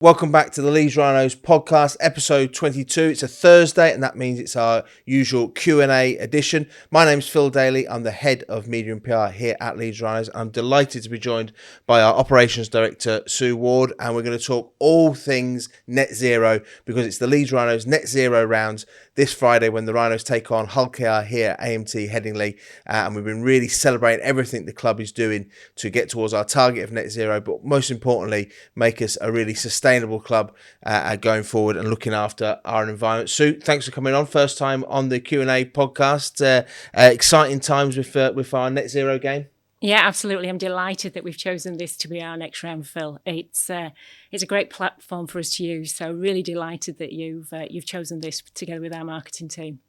Welcome back to the Leeds Rhinos Podcast, episode 22. It's a Thursday, and that means it's our usual Q&A edition. My name's Phil Daly. I'm the head of media and PR here at Leeds Rhinos. I'm delighted to be joined by our operations director, Sue Ward, and we're going to talk all things net zero because it's the Leeds Rhinos net zero rounds this Friday when the Rhinos take on Hull KR here at AMT Headingley. And we've been really celebrating everything the club is doing to get towards our target of net zero, but most importantly, make us a really sustainable club going forward and looking after our environment. Sue, thanks for coming on. First time on the Q&A podcast. Exciting times with our net zero game. Yeah, absolutely. I'm delighted that we've chosen this to be our next round, Phil. It's a great platform for us to use. So really delighted that you've chosen this together with our marketing team.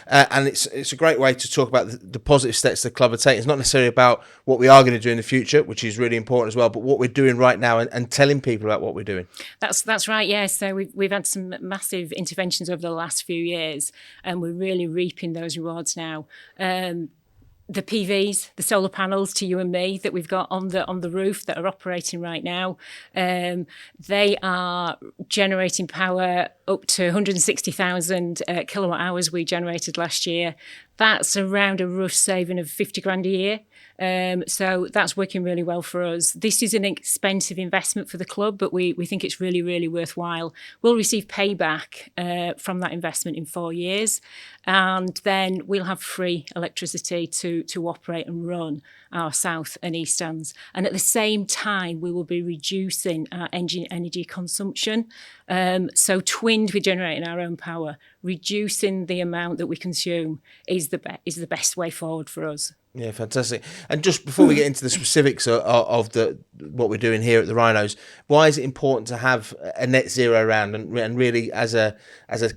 And it's a great way to talk about the positive steps the club are taking. It's not necessarily about what we are going to do in the future, which is really important as well, but what we're doing right now and telling people about what we're doing. That's right. Yeah. So we've had some massive interventions over the last few years, and we're really reaping those rewards now. The PVs, the solar panels to you and me that we've got on the roof that are operating right now, they are generating power up to 160,000 kilowatt hours we generated last year. That's around a rough saving of 50 grand a year. So that's working really well for us. This is an expensive investment for the club, but we think it's really, really worthwhile. We'll receive payback from that investment in 4 years, and then we'll have free electricity to operate and run our south and east stands. And at the same time, we will be reducing our engine energy consumption. So twinned with generating our own power, reducing the amount that we consume is the best way forward for us. Yeah, fantastic. And just before we get into the specifics of what we're doing here at the Rhinos, why is it important to have a net zero round and really as a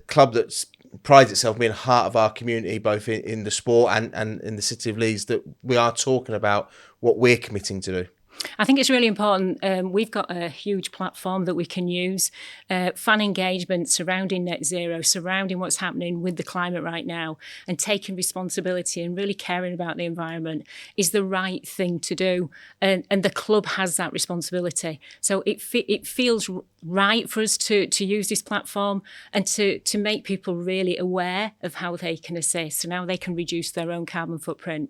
club that prides itself being heart of our community, both in the sport and in the city of Leeds, that we are talking about what we're committing to do? I think it's really important. We've got a huge platform that we can use. Fan engagement surrounding net zero, surrounding what's happening with the climate right now, and taking responsibility and really caring about the environment is the right thing to do. And the club has that responsibility. So it feels right for us to use this platform and to make people really aware of how they can assist and how they can reduce their own carbon footprint.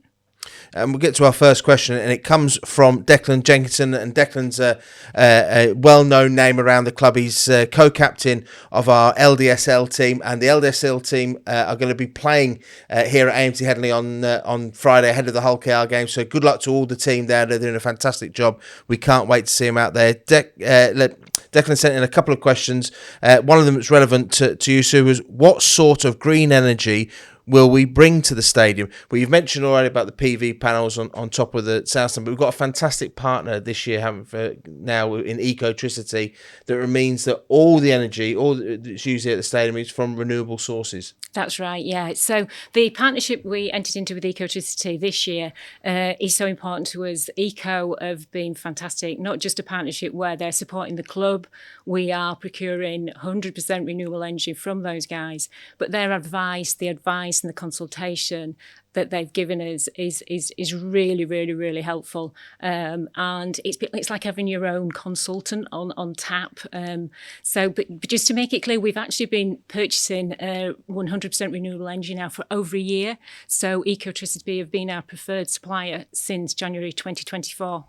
And we'll get to our first question, and it comes from Declan Jenkinson. And Declan's a well-known name around the club. He's co-captain of our LDSL team, and the LDSL team are going to be playing here at AMT Headingley on Friday ahead of the Hull KR game. So good luck to all the team there. They're doing a fantastic job. We can't wait to see them out there. Declan sent in a couple of questions. One of them that's relevant to you, Sue, was what sort of green energy will we bring to the stadium? Well, you've mentioned already about the PV panels on top of the south stand, but we've got a fantastic partner this year, haven't we, now in Ecotricity, that means that all the energy, all that's used here at the stadium is from renewable sources. That's right, yeah. So the partnership we entered into with Ecotricity this year is so important to us. Eco have been fantastic, not just a partnership where they're supporting the club. We are procuring 100% renewable energy from those guys, but their advice, the advice and the consultation that they've given us is really, really, really helpful. And it's like having your own consultant on tap. But just to make it clear, we've actually been purchasing 100% renewable energy now for over a year. So Ecotricity have been our preferred supplier since January 2024.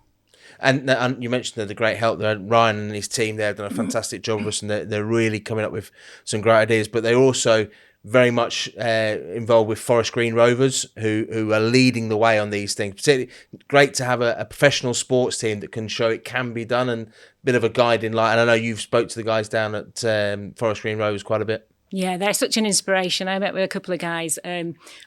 And you mentioned the great help there. Ryan and his team there have done a fantastic job with us, and they're really coming up with some great ideas. But they're also very much involved with Forest Green Rovers, who are leading the way on these things. Particularly great to have a professional sports team that can show it can be done, and a bit of a guiding light. And I know you've spoke to the guys down at Forest Green Rovers quite a bit. Yeah, they're such an inspiration. I met with a couple of guys.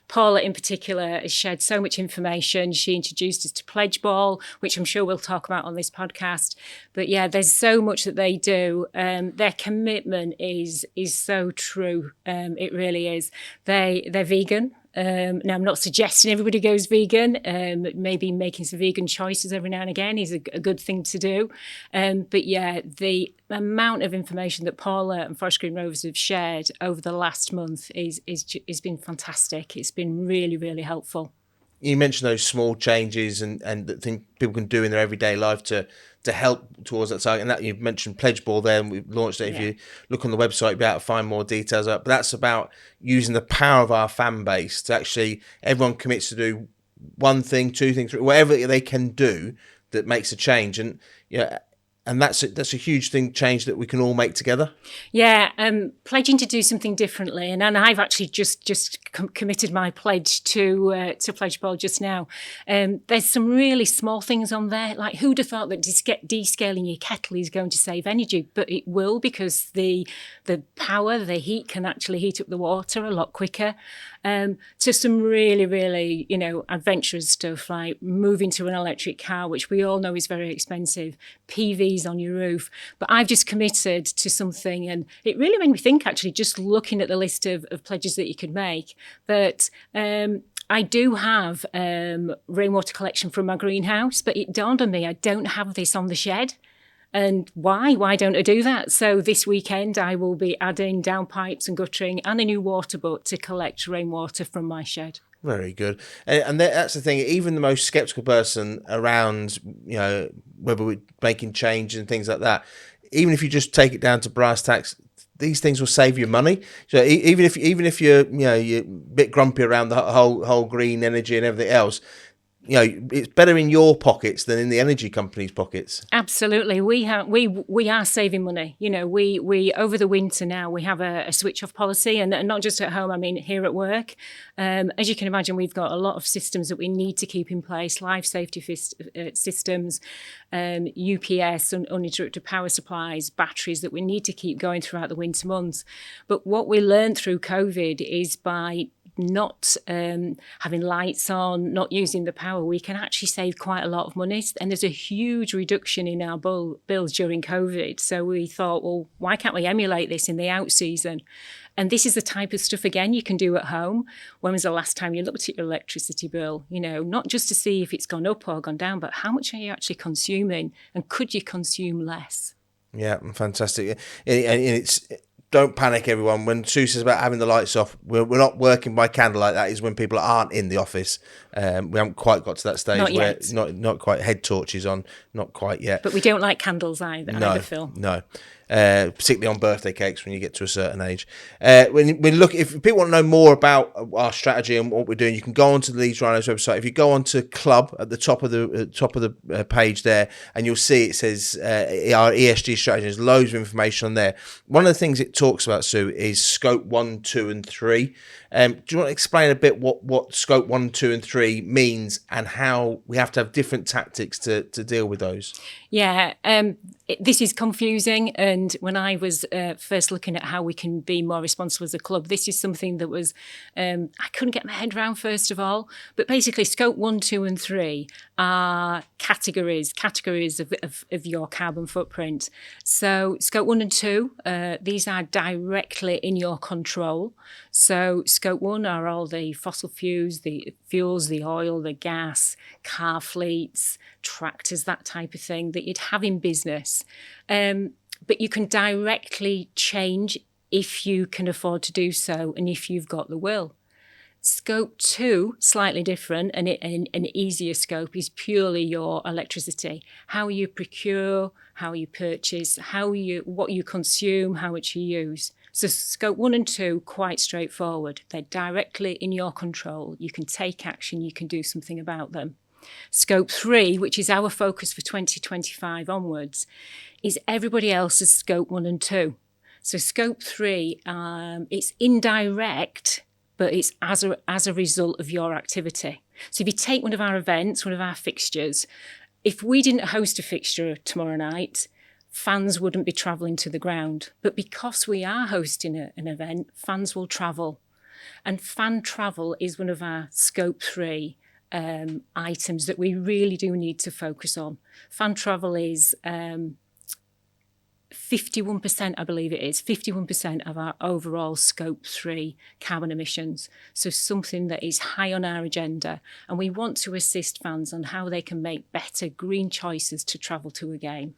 Paula in particular has shared so much information. She introduced us to Pledge Ball, which I'm sure we'll talk about on this podcast. But yeah, there's so much that they do. Their commitment is so true. It really is. They're vegan. Now, I'm not suggesting everybody goes vegan. Maybe making some vegan choices every now and again is a good thing to do. But yeah, the amount of information that Paula and Forest Green Rovers have shared over the last month is been fantastic. It's been really, really helpful. You mentioned those small changes and the thing people can do in their everyday life to to help towards that target. And that you've mentioned Pledge Ball there, and we've launched it. If you look on the website, you'll be able to find more details up. But that's about using the power of our fan base to actually, everyone commits to do one thing, two things, three, whatever they can do that makes a change. And and that's a huge change that we can all make together. Yeah, pledging to do something differently, and I've actually just committed my pledge to Pledge Ball just now. There's some really small things on there, like who'd have thought that descaling your kettle is going to save energy, but it will, because the power, the heat can actually heat up the water a lot quicker. To some really, really, adventurous stuff like moving to an electric car, which we all know is very expensive, PVs on your roof. But I've just committed to something, and it really made me think, actually, just looking at the list of pledges that you could make, that I do have rainwater collection from my greenhouse, but it dawned on me I don't have this on the shed. And why? Why don't I do that? So this weekend I will be adding downpipes and guttering and a new water butt to collect rainwater from my shed. Very good. And that's the thing. Even the most sceptical person around, whether we're making change and things like that, even if you just take it down to brass tacks, these things will save you money. So even if you're you're a bit grumpy around the whole green energy and everything else, it's better in your pockets than in the energy company's pockets. Absolutely, we are saving money. We over the winter now we have a switch off policy, and not just at home. I mean here at work. As you can imagine, we've got a lot of systems that we need to keep in place: life safety systems, UPS, uninterrupted power supplies, batteries that we need to keep going throughout the winter months. But what we learned through COVID is by not having lights on, not using the power, we can actually save quite a lot of money. And there's a huge reduction in our bills during COVID. So we thought, well, why can't we emulate this in the out season? And this is the type of stuff, again, you can do at home. When was the last time you looked at your electricity bill? Not just to see if it's gone up or gone down, but how much are you actually consuming? And could you consume less? Yeah, fantastic. And it's... Don't panic, everyone. When Sue says about having the lights off, we're not working by candlelight. That is when people aren't in the office. We haven't quite got to that stage where not quite head torches on, not quite yet. But we don't like candles either, Phil. No. Particularly on birthday cakes when you get to a certain age. If people want to know more about our strategy and what we're doing, you can go onto the Leeds Rhinos website. If you go onto Club at the top of the page there, and you'll see it says our ESG strategy. There's loads of information on there. One of the things it talks about, Sue, is Scope 1, 2, and 3. Do you want to explain a bit what Scope 1, 2, and 3 means, and how we have to have different tactics to deal with those? Yeah, this is confusing. And when I was first looking at how we can be more responsible as a club, this is something that was, I couldn't get my head around, first of all. But basically, Scope 1, 2, and 3 are categories of your carbon footprint. So Scope 1 and 2, these are directly in your control. So Scope 1 are all the fossil fuels, the oil, the gas, car fleets, tractors, that type of thing that you'd have in business. But you can directly change if you can afford to do so and if you've got the will. Scope 2, slightly different, and an easier scope is purely your electricity. How you procure, how you purchase, what you consume, how much you use. So Scope 1 and 2, quite straightforward. They're directly in your control. You can take action, you can do something about them. Scope 3, which is our focus for 2025 onwards, is everybody else's Scope 1 and 2. So Scope 3, it's indirect, but it's as a result of your activity. So if you take one of our events, one of our fixtures, if we didn't host a fixture tomorrow night, fans wouldn't be travelling to the ground. But because we are hosting an event, fans will travel. And fan travel is one of our Scope 3 items that we really do need to focus on. Fan travel is 51%, I believe it is, 51% of our overall Scope 3 carbon emissions. So something that is high on our agenda. And we want to assist fans on how they can make better green choices to travel to a game.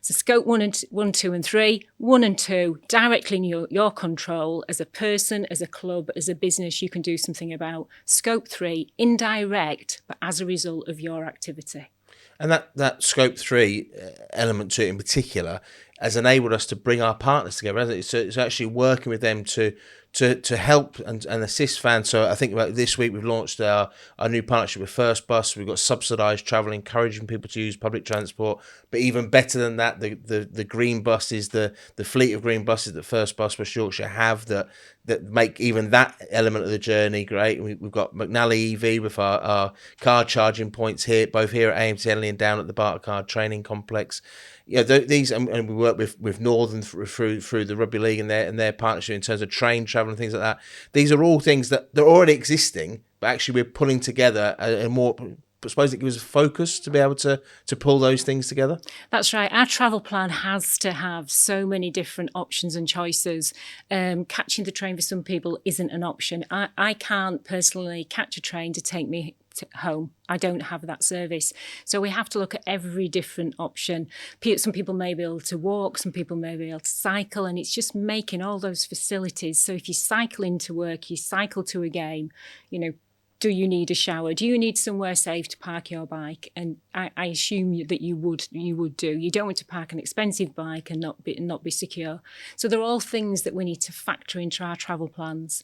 So Scope 1, 2 and 3. 1 and 2, directly in your control as a person, as a club, as a business, you can do something about. Scope 3, indirect, but as a result of your activity. And that scope 3 element to it in particular has enabled us to bring our partners together, hasn't it? So it's actually working with them to help and assist fans. So I think about this week we've launched our new partnership with First Bus. We've got subsidised travel, encouraging people to use public transport. But even better than that, the green buses, the fleet of green buses that First Bus West Yorkshire have that make even that element of the journey great. We've got McNally EV with our car charging points here, both here at AMT Headingley and down at the Bartercard Training Complex. Yeah, these and we work with Northern through the rugby league and their partnership in terms of train travel and things like that. These are all things that they're already existing, but actually we're pulling together a more. I suppose it gives us focus to be able to pull those things together. That's right. Our travel plan has to have so many different options and choices. Catching the train for some people isn't an option. I can't personally catch a train to take me home. I don't have that service. So we have to look at every different option. Some people may be able to walk, some people may be able to cycle, and it's just making all those facilities. So if you cycle into work, you cycle to a game, do you need a shower? Do you need somewhere safe to park your bike? And I assume that you would do. You don't want to park an expensive bike and not be secure. So they're all things that we need to factor into our travel plans.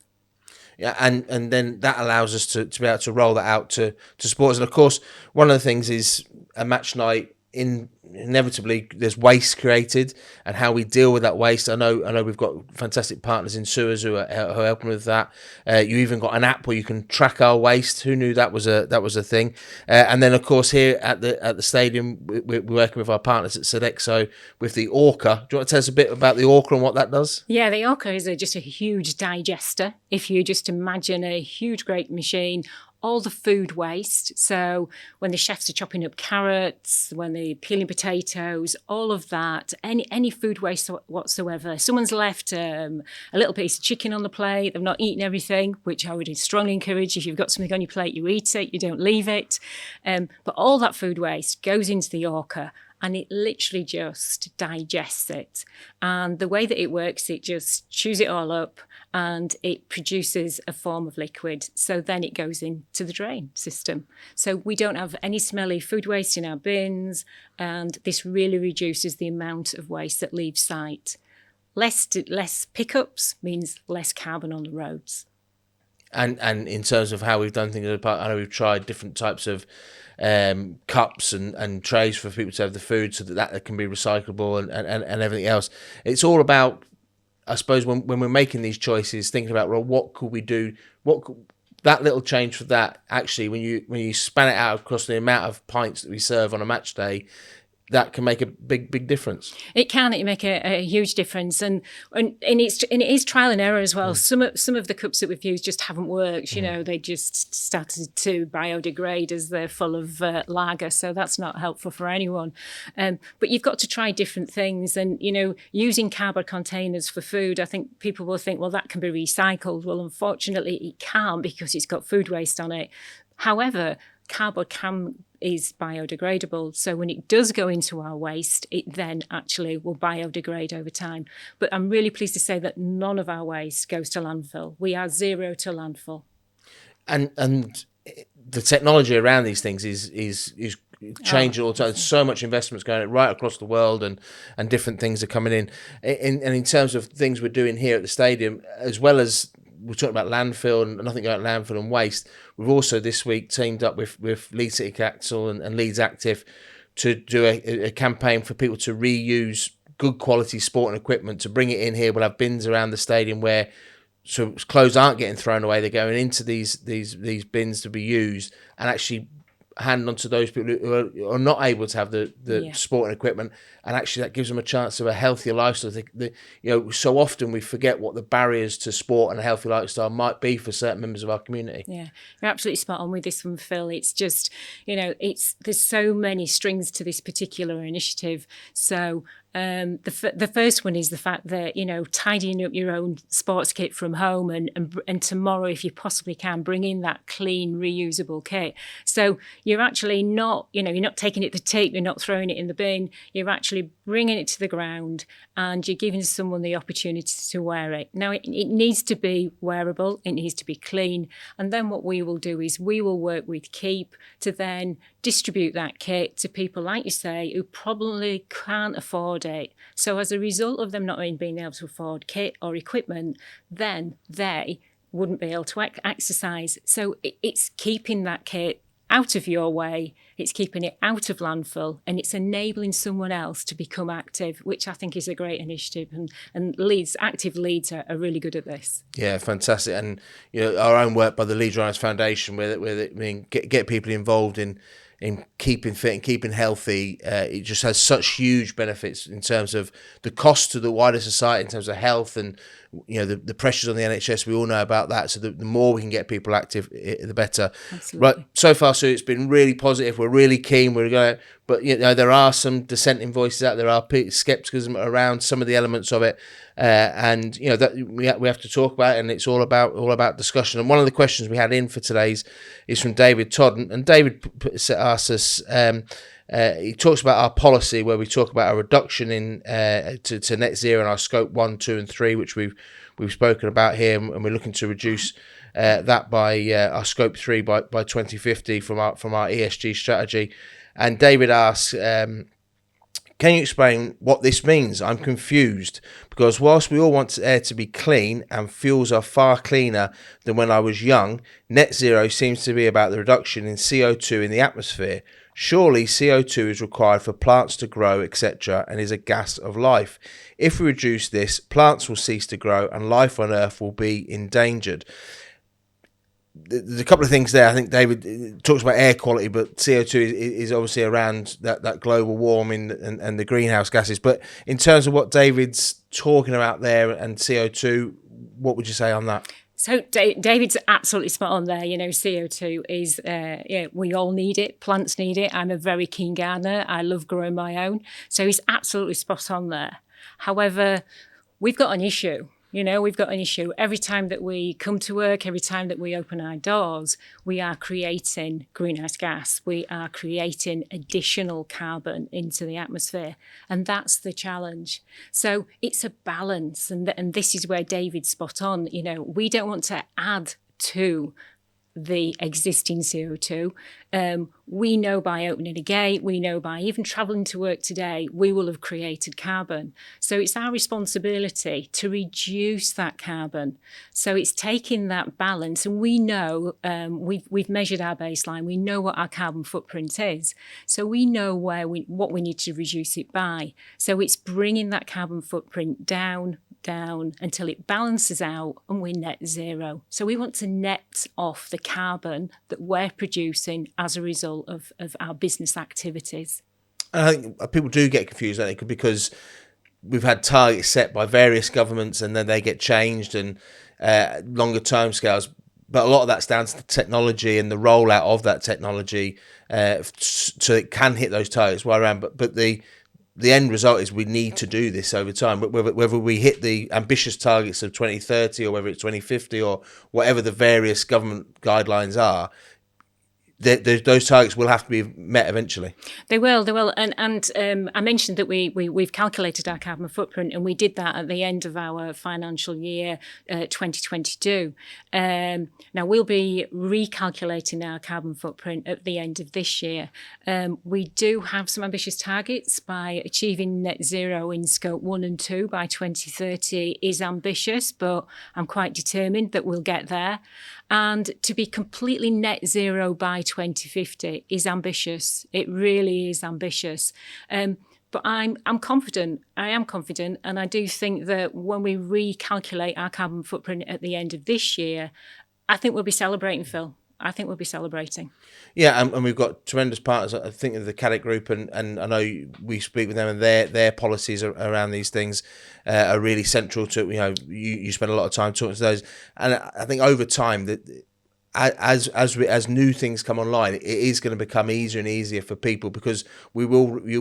Yeah, and then that allows us to be able to roll that out to sports. And of course, one of the things is a match night. Inevitably there's waste created, and how we deal with that waste. I know we've got fantastic partners in sewers who are helping with that. You even got an app where you can track our waste. Who knew that was a thing? And then of course here at the stadium we're working with our partners at Sodexo with the Orca. Do you want to tell us a bit about the Orca and what that does? Yeah, the Orca is just a huge digester. If you just imagine a huge great machine, all the food waste. So when the chefs are chopping up carrots, when they're peeling potatoes, all of that, any food waste whatsoever. Someone's left a little piece of chicken on the plate, they've not eaten everything, which I would strongly encourage. If you've got something on your plate, you eat it, you don't leave it. But all that food waste goes into the Orca, and it literally just digests it. And the way that it works, it just chews it all up and it produces a form of liquid. So then it goes into the drain system. So we don't have any smelly food waste in our bins, and this really reduces the amount of waste that leaves site. Less pickups means less carbon on the roads. And in terms of how we've done things in the past, I know we've tried different types of cups and trays for people to have the food so that can be recyclable and everything else. It's all about, I suppose, when we're making these choices, thinking about, well, what could we do? That little change for that, actually, when you span it out across the amount of pints that we serve on a match day, that can make a big difference. It can. It make a huge difference, and it is trial and error as well. Some of the cups that we've used just haven't worked. They just started to biodegrade as they're full of lager, so that's not helpful for anyone. But you've got to try different things, and using cardboard containers for food. I think people will think, well, that can be recycled. Well, unfortunately, it can't because it's got food waste on it. However, cardboard is biodegradable. So when it does go into our waste, it then actually will biodegrade over time. But I'm really pleased to say that none of our waste goes to landfill. We are zero to landfill. And the technology around these things is changing all the time. So much investment's going right across the world, and different things are coming in. And in terms of things we're doing here at the stadium, as well as we're talking about landfill and nothing about landfill and waste, we've also this week teamed up with Leeds City Council and Leeds Active to do a campaign for people to reuse good quality sport and equipment, to bring it in here. We'll have bins around the stadium where so clothes aren't getting thrown away, they're going into these bins to be used, and actually hand on to those people who are not able to have the sport and equipment, and actually that gives them a chance of a healthier lifestyle. So often we forget what the barriers to sport and a healthy lifestyle might be for certain members of our community. Yeah, you're absolutely spot on with this one, Phil. It's just, there's so many strings to this particular initiative. So The first one is the fact that, tidying up your own sports kit from home and tomorrow, if you possibly can, bring in that clean, reusable kit. So you're actually not, you're not taking it to tip, you're not throwing it in the bin, you're actually bringing it to the ground and you're giving someone the opportunity to wear it. Now, it needs to be wearable, it needs to be clean. And then what we will do is we will work with Keep to then distribute that kit to people, like you say, who probably can't afford it. So as a result of them not being able to afford kit or equipment, then they wouldn't be able to exercise. So it's keeping that kit out of your way, it's keeping it out of landfill, and it's enabling someone else to become active, which I think is a great initiative. And active Leeds are really good at this. Yeah, fantastic. And our own work by the Leeds Rhinos Foundation, get people involved in keeping fit and keeping healthy, it just has such huge benefits in terms of the cost to the wider society, in terms of health and the pressures on the NHS. We all know about that. So the more we can get people active, the better. Absolutely. Right. So far, Sue, it's been really positive. We're really keen. We're going, but there are some dissenting voices out there. Are skepticism around some of the elements of it, and that we have to talk about it, and it's all about discussion. And one of the questions we had in for today's is from David Todd, and David asked us. He talks about our policy where we talk about a reduction in to net zero in our scope 1, 2, and 3, which we've spoken about here, and we're looking to reduce that by our scope 3 by 2050 from our ESG strategy. And David asks, can you explain what this means? I'm confused because whilst we all want air to be clean and fuels are far cleaner than when I was young, net zero seems to be about the reduction in CO2 in the atmosphere. Surely CO2 is required for plants to grow, etc., and is a gas of life. If we reduce this, plants will cease to grow and life on Earth will be endangered. There's a couple of things there. I think David talks about air quality, but CO2 is obviously around that global warming and the greenhouse gases. But in terms of what David's talking about there and CO2, what would you say on that? So David's absolutely spot on there. CO2 is, we all need it. Plants need it. I'm a very keen gardener. I love growing my own. So he's absolutely spot on there. However, we've got an issue. We've got an issue. Every time that we come to work, every time that we open our doors, we are creating greenhouse gas. We are creating additional carbon into the atmosphere. And that's the challenge. So it's a balance. And this is where David's spot on. We don't want to add to the existing CO2. We know by opening a gate, we know by even travelling to work today, we will have created carbon. So it's our responsibility to reduce that carbon. So it's taking that balance, and we know we've measured our baseline. We know what our carbon footprint is. So we know what we need to reduce it by. So it's bringing that carbon footprint down until it balances out and we're net zero. So we want to net off the carbon that we're producing as a result of our business activities. And I think people do get confused, don't they? Because we've had targets set by various governments and then they get changed and longer time scales. But a lot of that's down to the technology and the rollout of that technology so it can hit those targets right around. But the end result is we need to do this over time. But whether we hit the ambitious targets of 2030 or whether it's 2050 or whatever the various government guidelines are, those targets will have to be met eventually. They will. And I mentioned that we've calculated our carbon footprint, and we did that at the end of our financial year 2022. Now we'll be recalculating our carbon footprint at the end of this year. We do have some ambitious targets. By achieving net zero in scope 1 and 2 by 2030 is ambitious, but I'm quite determined that we'll get there. And to be completely net zero by 2050 is ambitious. It really is ambitious. But I'm confident. I am confident. And I do think that when we recalculate our carbon footprint at the end of this year, I think we'll be celebrating, Phil. I think we'll be celebrating. Yeah, and we've got tremendous partners. I think of the Caddick Group, and I know we speak with them, and their policies around these things are really central to. You spend a lot of time talking to those, and I think over time that as new things come online, it is going to become easier and easier for people, because you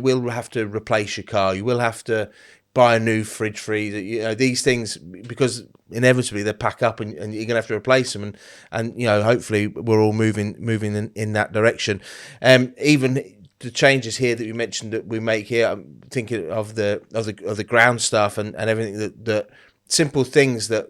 will have to replace your car, you will have to buy a new fridge freezer, these things, because inevitably they pack up and you're gonna have to replace them, and hopefully we're all moving in that direction. Even the changes here that you mentioned that we make here, I'm thinking of the ground stuff and everything, that simple things that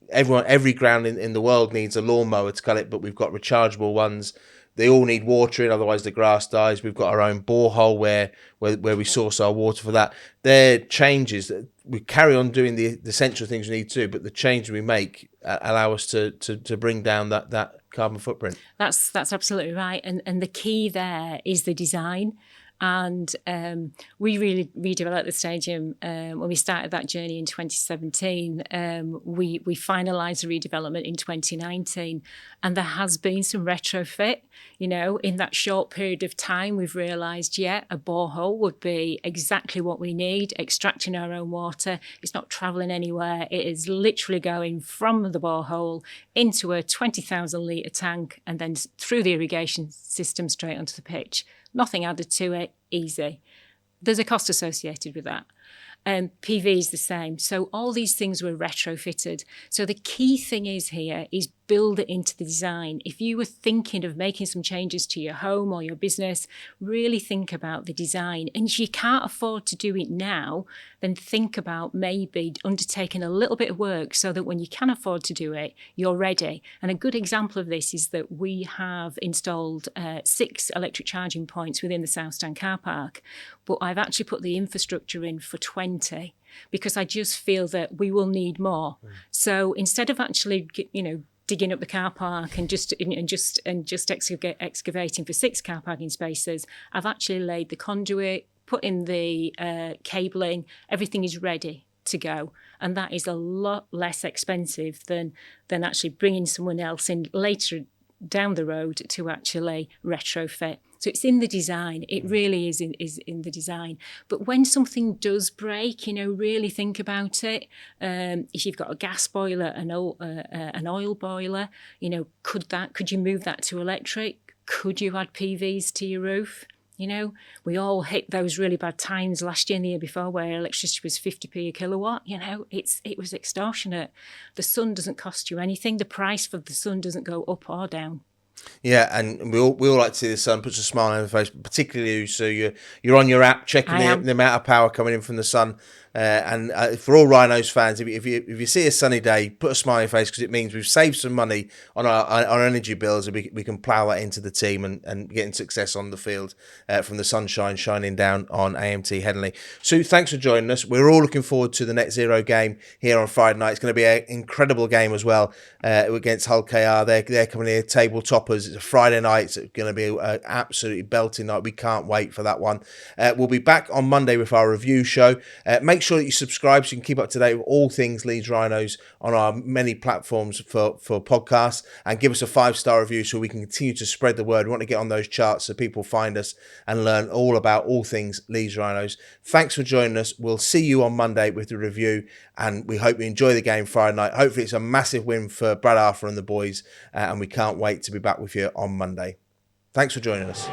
every ground in the world needs a lawnmower to cut it, but we've got rechargeable ones. They all need watering, otherwise the grass dies. We've got our own borehole where we source our water for that. They're changes that we carry on doing the essential things we need to do, but the changes we make allow us to bring down that carbon footprint. That's absolutely right. And the key there is the design. And we really redeveloped the stadium when we started that journey in 2017. We finalised the redevelopment in 2019, and there has been some retrofit. In that short period of time, we've realised, a borehole would be exactly what we need, extracting our own water. It's not travelling anywhere. It is literally going from the borehole into a 20,000 litre tank and then through the irrigation system straight onto the pitch. Nothing added to it, easy. There's a cost associated with that. PV is the same. So all these things were retrofitted. So the key thing is build it into the design. If you were thinking of making some changes to your home or your business, really think about the design. And if you can't afford to do it now, then think about maybe undertaking a little bit of work so that when you can afford to do it, you're ready. And a good example of this is that we have installed 6 electric charging points within the South Stand car park, but I've actually put the infrastructure in for 20 because I just feel that we will need more. So instead of actually, digging up the car park and just excavating for 6 car parking spaces, I've actually laid the conduit, put in the cabling. Everything is ready to go, and that is a lot less expensive than actually bringing someone else in later down the road to actually retrofit. So it's in the design. It really is in the design. But when something does break, really think about it. If you've got a gas boiler, an oil boiler, could you move that to electric? Could you add PVs to your roof? We all hit those really bad times last year and the year before where electricity was 50p a kilowatt. It was extortionate. The sun doesn't cost you anything. The price for the sun doesn't go up or down. Yeah, and we all like to see the sun, puts a smile on the face, particularly you. So you're on your app checking the amount of power coming in from the sun. And for all Rhinos fans, if you see a sunny day, put a smile on your face, because it means we've saved some money on our energy bills, and we can plough that into the team and getting success on the field from the sunshine shining down on AMT Headingley. Sue, thanks for joining us. We're all looking forward to the Net Zero game here on Friday night. It's going to be an incredible game as well against Hull KR. They're coming here table toppers. It's a Friday night. It's going to be an absolutely belting night. We can't wait for that one. We'll be back on Monday with our review show. Make sure that you subscribe so you can keep up to date with all things Leeds Rhinos on our many platforms for podcasts, and give us a 5-star review so we can continue to spread the word. We want to get on those charts so people find us and learn all about all things Leeds Rhinos. Thanks for joining us. We'll see you on Monday with the review, and we hope you enjoy the game Friday night. Hopefully it's a massive win for Brad Arthur and the boys, and we can't wait to be back with you on Monday. Thanks for joining us.